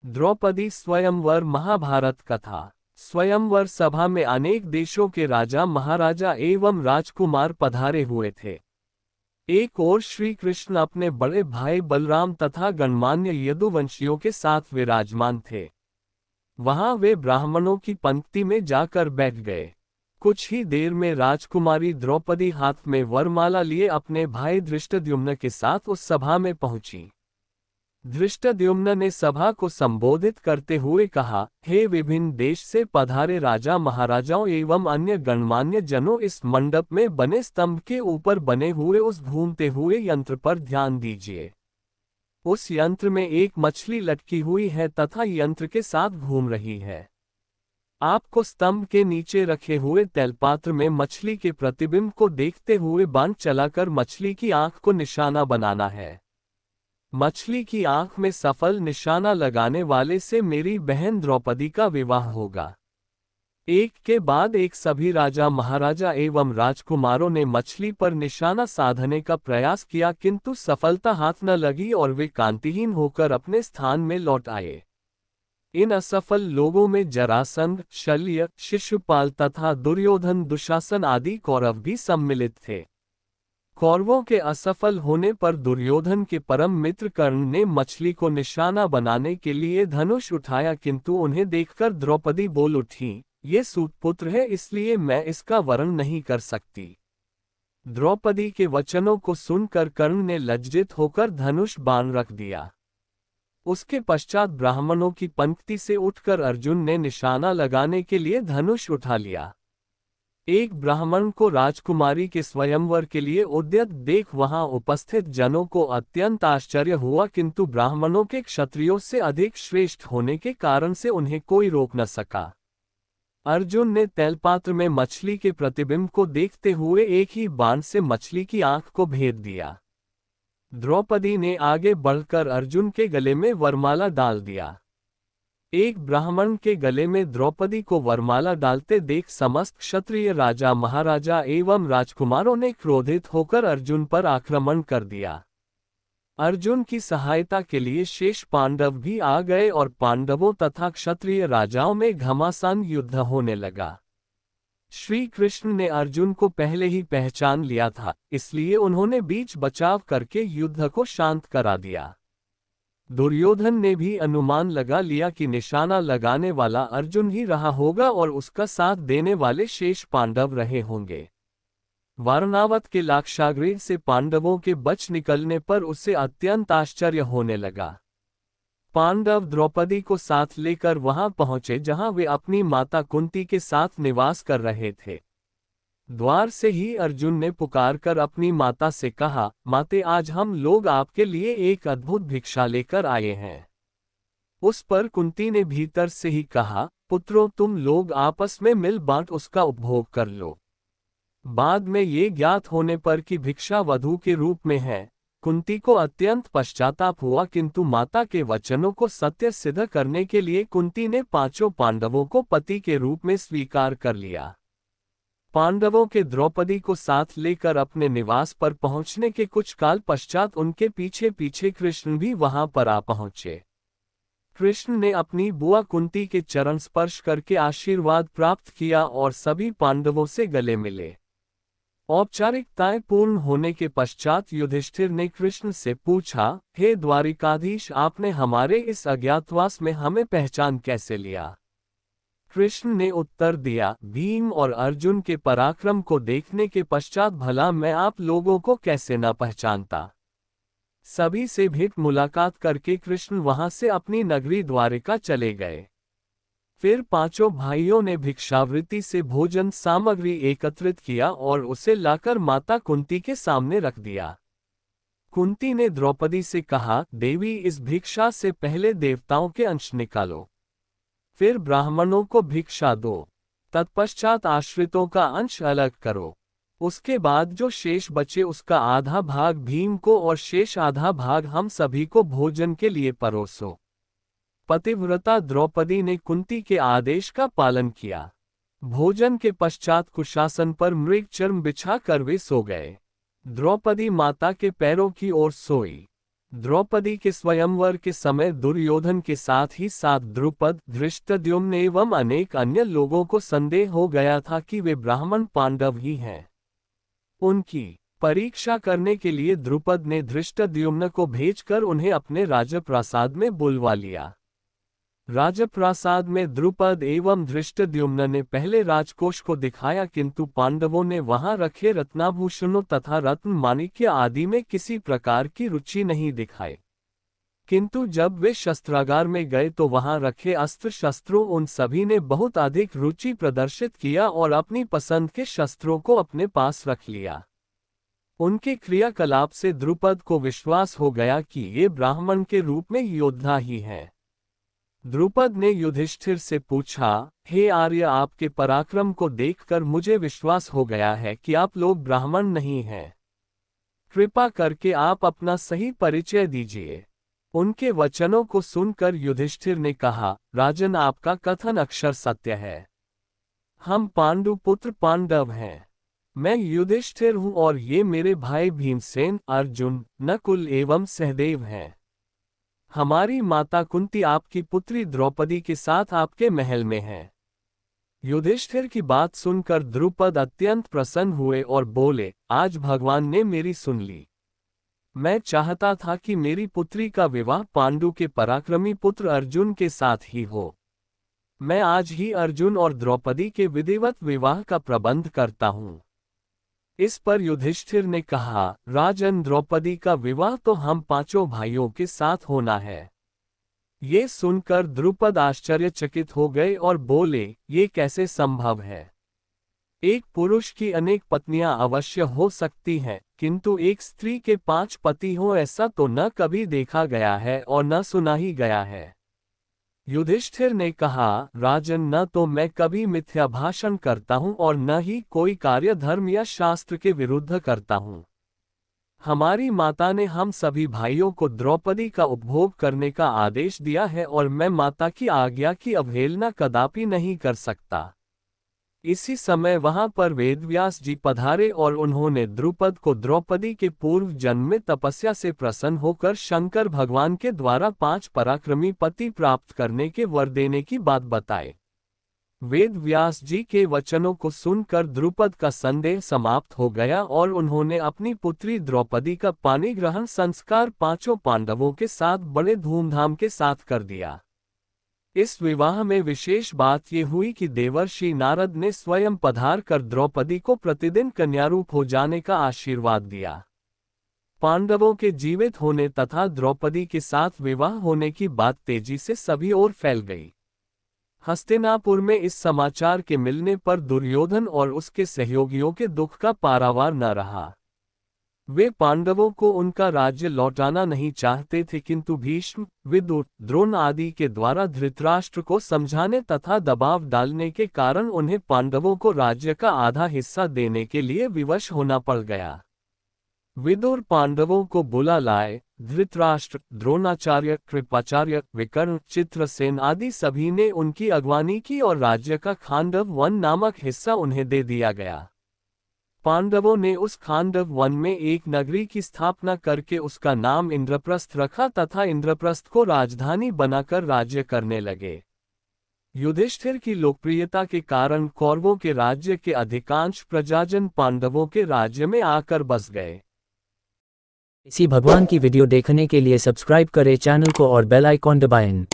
द्रौपदी स्वयंवर महाभारत कथा। स्वयंवर सभा में अनेक देशों के राजा महाराजा एवं राजकुमार पधारे हुए थे। एक ओर श्री कृष्ण अपने बड़े भाई बलराम तथा गणमान्य यदुवंशियों के साथ विराजमान थे। वहां वे ब्राह्मणों की पंक्ति में जाकर बैठ गए। कुछ ही देर में राजकुमारी द्रौपदी हाथ में वरमाला लिए अपने भाई धृष्टद्युम्न के साथ उस सभा में पहुंची। धृष्टद्युम्न ने सभा को संबोधित करते हुए कहा, हे विभिन्न देश से पधारे राजा महाराजाओं एवं अन्य गणमान्य जनों, इस मंडप में बने स्तंभ के ऊपर बने हुए उस घूमते हुए यंत्र पर ध्यान दीजिए। उस यंत्र में एक मछली लटकी हुई है तथा यंत्र के साथ घूम रही है। आपको स्तंभ के नीचे रखे हुए तैलपात्र में मछली के प्रतिबिंब को देखते हुए बाण चलाकर मछली की आंख को निशाना बनाना है। मछली की आंख में सफल निशाना लगाने वाले से मेरी बहन द्रौपदी का विवाह होगा। एक के बाद एक सभी राजा महाराजा एवं राजकुमारों ने मछली पर निशाना साधने का प्रयास किया, किंतु सफलता हाथ न लगी और वे कांतिहीन होकर अपने स्थान में लौट आए। इन असफल लोगों में जरासंध, शल्य, शिशुपाल तथा दुर्योधन, दुशासन आदि कौरव भी सम्मिलित थे। कौरवों के असफल होने पर दुर्योधन के परम मित्र कर्ण ने मछली को निशाना बनाने के लिए धनुष उठाया, किंतु उन्हें देखकर द्रौपदी बोल उठी, ये सूतपुत्र है, इसलिए मैं इसका वरण नहीं कर सकती। द्रौपदी के वचनों को सुनकर कर्ण ने लज्जित होकर धनुष बाण रख दिया। उसके पश्चात ब्राह्मणों की पंक्ति से उठकर अर्जुन ने निशाना लगाने के लिए धनुष उठा लिया। एक ब्राह्मण को राजकुमारी के स्वयंवर के लिए उद्यत देख वहां उपस्थित जनों को अत्यंत आश्चर्य हुआ, किंतु ब्राह्मणों के क्षत्रियों से अधिक श्रेष्ठ होने के कारण से उन्हें कोई रोक न सका। अर्जुन ने तैलपात्र में मछली के प्रतिबिंब को देखते हुए एक ही बाण से मछली की आंख को भेद दिया। द्रौपदी ने आगे बढ़कर अर्जुन के गले में वरमाला डाल दिया। एक ब्राह्मण के गले में द्रौपदी को वरमाला डालते देख समस्त क्षत्रिय राजा महाराजा एवं राजकुमारों ने क्रोधित होकर अर्जुन पर आक्रमण कर दिया। अर्जुन की सहायता के लिए शेष पांडव भी आ गए और पांडवों तथा क्षत्रिय राजाओं में घमासान युद्ध होने लगा। श्री कृष्ण ने अर्जुन को पहले ही पहचान लिया था, इसलिए उन्होंने बीच बचाव करके युद्ध को शांत करा दिया। दुर्योधन ने भी अनुमान लगा लिया कि निशाना लगाने वाला अर्जुन ही रहा होगा और उसका साथ देने वाले शेष पांडव रहे होंगे। वारणावत के लाक्षागृह से पांडवों के बच निकलने पर उसे अत्यंत आश्चर्य होने लगा। पांडव द्रौपदी को साथ लेकर वहां पहुंचे जहां वे अपनी माता कुंती के साथ निवास कर रहे थे। द्वार से ही अर्जुन ने पुकारकर अपनी माता से कहा, माते, आज हम लोग आपके लिए एक अद्भुत भिक्षा लेकर आए हैं। उस पर कुंती ने भीतर से ही कहा, पुत्रों, तुम लोग आपस में मिल बांट उसका उपभोग कर लो। बाद में ये ज्ञात होने पर कि भिक्षा वधू के रूप में है, कुंती को अत्यंत पश्चाताप हुआ, किंतु माता के वचनों को सत्य सिद्ध करने के लिए कुंती ने पांचों पांडवों को पति के रूप में स्वीकार कर लिया। पांडवों के द्रौपदी को साथ लेकर अपने निवास पर पहुंचने के कुछ काल पश्चात उनके पीछे पीछे कृष्ण भी वहां पर आ पहुंचे। कृष्ण ने अपनी बुआ कुंती के चरण स्पर्श करके आशीर्वाद प्राप्त किया और सभी पांडवों से गले मिले। औपचारिकताएं पूर्ण होने के पश्चात युधिष्ठिर ने कृष्ण से पूछा, हे द्वारिकाधीश, आपने हमारे इस अज्ञातवास में हमें पहचान कैसे लिया? कृष्ण ने उत्तर दिया, भीम और अर्जुन के पराक्रम को देखने के पश्चात भला मैं आप लोगों को कैसे न पहचानता। सभी से भेंट मुलाकात करके कृष्ण वहां से अपनी नगरी द्वारिका चले गए। फिर पांचों भाइयों ने भिक्षावृत्ति से भोजन सामग्री एकत्रित किया और उसे लाकर माता कुंती के सामने रख दिया। कुंती ने द्रौपदी से कहा, देवी, इस भिक्षा से पहले देवताओं के अंश निकालो, फिर ब्राह्मणों को भिक्षा दो, तत्पश्चात आश्रितों का अंश अलग करो। उसके बाद जो शेष बचे उसका आधा भाग भीम को और शेष आधा भाग हम सभी को भोजन के लिए परोसो। पतिव्रता द्रौपदी ने कुंती के आदेश का पालन किया। भोजन के पश्चात कुशासन पर मृग चर्म बिछा कर वे सो गए। द्रौपदी माता के पैरों की ओर सोई। द्रौपदी के स्वयंवर के समय दुर्योधन के साथ ही साथ द्रुपद, धृष्टद्युम्न एवं अनेक अन्य लोगों को संदेह हो गया था कि वे ब्राह्मण पांडव ही हैं। उनकी परीक्षा करने के लिए द्रुपद ने धृष्टद्युम्न को भेजकर उन्हें अपने राजप्रासाद में बुलवा लिया। राजप्रासाद में द्रुपद एवं धृष्टद्युम्न ने पहले राजकोष को दिखाया, किंतु पांडवों ने वहां रखे रत्नाभूषणों तथा रत्न माणिक्य आदि में किसी प्रकार की रुचि नहीं दिखाई। किंतु जब वे शस्त्रागार में गए तो वहां रखे अस्त्र शस्त्रों उन सभी ने बहुत अधिक रुचि प्रदर्शित किया और अपनी पसंद के शस्त्रों को अपने पास रख लिया। उनके क्रियाकलाप से द्रुपद को विश्वास हो गया कि ये ब्राह्मण के रूप में योद्धा ही हैं। द्रुपद ने युधिष्ठिर से पूछा, हे आर्य, आपके पराक्रम को देखकर मुझे विश्वास हो गया है कि आप लोग ब्राह्मण नहीं हैं। कृपा करके आप अपना सही परिचय दीजिए। उनके वचनों को सुनकर युधिष्ठिर ने कहा, राजन, आपका कथन अक्षर सत्य है। हम पांडुपुत्र पांडव हैं। मैं युधिष्ठिर हूं और ये मेरे भाई भीमसेन, अर्जुन, नकुल एवं सहदेव हैं। हमारी माता कुंती आपकी पुत्री द्रौपदी के साथ आपके महल में है। युधिष्ठिर की बात सुनकर द्रुपद अत्यंत प्रसन्न हुए और बोले, आज भगवान ने मेरी सुन ली। मैं चाहता था कि मेरी पुत्री का विवाह पांडु के पराक्रमी पुत्र अर्जुन के साथ ही हो। मैं आज ही अर्जुन और द्रौपदी के विधिवत विवाह का प्रबंध करता हूँ। इस पर युधिष्ठिर ने कहा, राजन, द्रौपदी का विवाह तो हम पांचों भाइयों के साथ होना है। ये सुनकर द्रुपद आश्चर्यचकित हो गए और बोले, ये कैसे संभव है? एक पुरुष की अनेक पत्नियां अवश्य हो सकती हैं, किंतु एक स्त्री के 5 पति हो ऐसा तो न कभी देखा गया है और न सुना ही गया है। युधिष्ठिर ने कहा, राजन, न तो मैं कभी मिथ्या भाषण करता हूं और न ही कोई कार्य धर्म या शास्त्र के विरुद्ध करता हूं। हमारी माता ने हम सभी भाइयों को द्रौपदी का उपभोग करने का आदेश दिया है और मैं माता की आज्ञा की अवहेलना कदापि नहीं कर सकता। इसी समय वहां पर वेदव्यास जी पधारे और उन्होंने द्रुपद को द्रौपदी के पूर्व जन्म में तपस्या से प्रसन्न होकर शंकर भगवान के द्वारा 5 पराक्रमी पति प्राप्त करने के वर देने की बात बताई। वेदव्यास जी के वचनों को सुनकर द्रुपद का संदेह समाप्त हो गया और उन्होंने अपनी पुत्री द्रौपदी का पाणिग्रहण संस्कार 5 पांडवों के साथ बड़े धूमधाम के साथ कर दिया। इस विवाह में विशेष बात ये हुई कि देवर्षि नारद ने स्वयं पधार कर द्रौपदी को प्रतिदिन कन्यारूप हो जाने का आशीर्वाद दिया। पांडवों के जीवित होने तथा द्रौपदी के साथ विवाह होने की बात तेजी से सभी ओर फैल गई। हस्तिनापुर में इस समाचार के मिलने पर दुर्योधन और उसके सहयोगियों के दुख का पारावार न रहा। वे पांडवों को उनका राज्य लौटाना नहीं चाहते थे, किंतु भीष्म, विदुर, द्रोण आदि के द्वारा धृतराष्ट्र को समझाने तथा दबाव डालने के कारण उन्हें पांडवों को राज्य का आधा हिस्सा देने के लिए विवश होना पड़ गया। विदुर पांडवों को बुला लाए। धृतराष्ट्र, द्रोणाचार्य, कृपाचार्य, विकर्ण, चित्रसेन आदि सभी ने उनकी अगवानी की और राज्य का खांडव वन नामक हिस्सा उन्हें दे दिया गया। पांडवों ने उस खांडव वन में एक नगरी की स्थापना करके उसका नाम इंद्रप्रस्थ रखा तथा इंद्रप्रस्थ को राजधानी बनाकर राज्य करने लगे। युधिष्ठिर की लोकप्रियता के कारण कौरवों के राज्य के अधिकांश प्रजाजन पांडवों के राज्य में आकर बस गए। इसी भगवान की वीडियो देखने के लिए सब्सक्राइब करें चैनल को और बेल आइकॉन दबाएं।